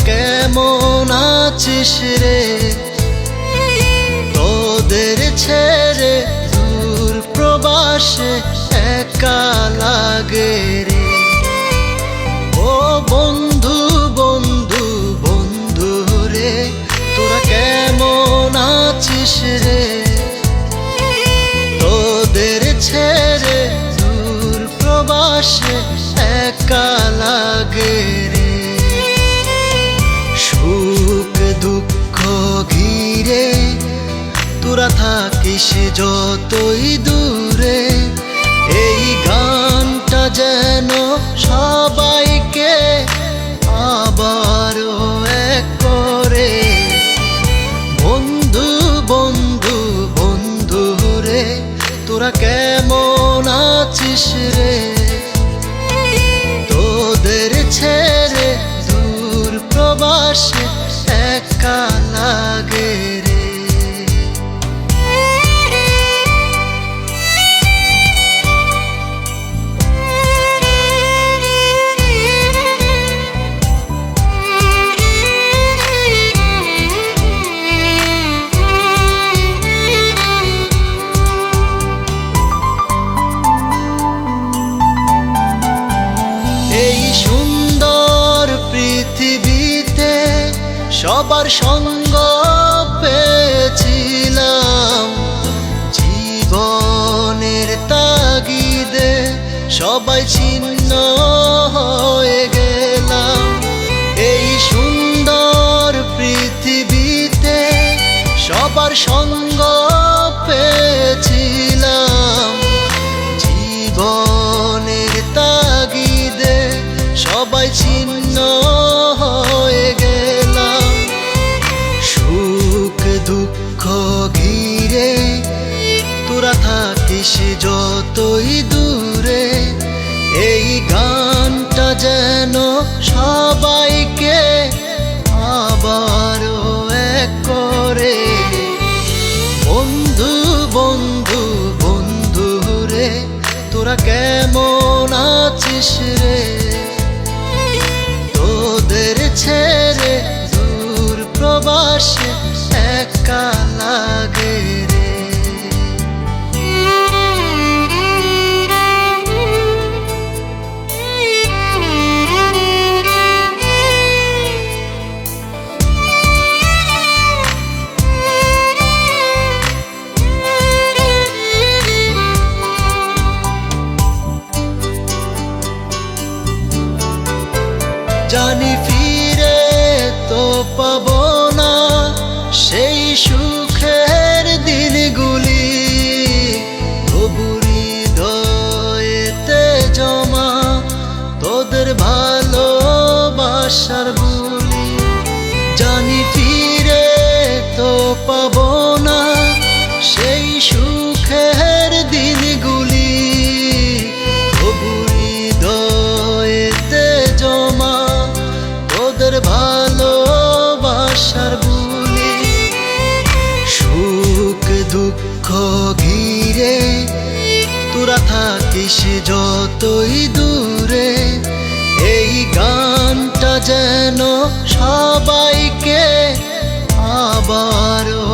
কেমন আছিস রে? তোদের ছেড়ে দূর প্রবাসে একা লাগে রে। ও বন্ধু বন্ধু বন্ধু রে, তোরা কেমন আছিস রে? তোদের ছেড়ে দূর প্রবাসে একা লাগে রে। সুখ দুঃখ ঘিরে তোরা থাকিস যতই দূরে, এই গানটা যেন সবাইকে আবারও এক করে। বন্ধু বন্ধু বন্ধু রে, তোরা কেমন আছিস রে? তোদের ছেড়ে দূর প্রবাসে একা লাগে রে। এই সুন্দর পৃথিবীতে সবার সঙ্গ পেয়েছিলাম, জীবনের তাগিদে সবাই ছিন্ন হয়ে গেলাম। এই সুন্দর পৃথিবীতে সবার সঙ্গ পেয়েছিলাম, জীবনের তাগিদে সবাই ছিন্ন হয়ে গেলাম। সুখ দুঃখ ঘিরে তোরা থাকিস যতই দূরে, এই গানটা যেন সবাইকে আবারও এক করে। বন্ধু বন্ধু বন্ধু রে, তোরা কেমন আছিস রে? তোদের ছেড়ে দূর প্রবাসে একা লাগে রে। জানি ফিরে তো পাবো না সেই সুখের দিনগুলি, তবু হৃদয়েতে জমা তোদের ভালোবাসার বুলি। জানি ফিরে তো পাবো না সেই সুখের দিনগুলি, তবু হৃদয়েতে জমা তোদের ভালোবাসার বুলি। সুখ দুঃখ ঘিরে তোরা থাকিস যতই দূরে, এই গানটা যেন সবাইকে আবারও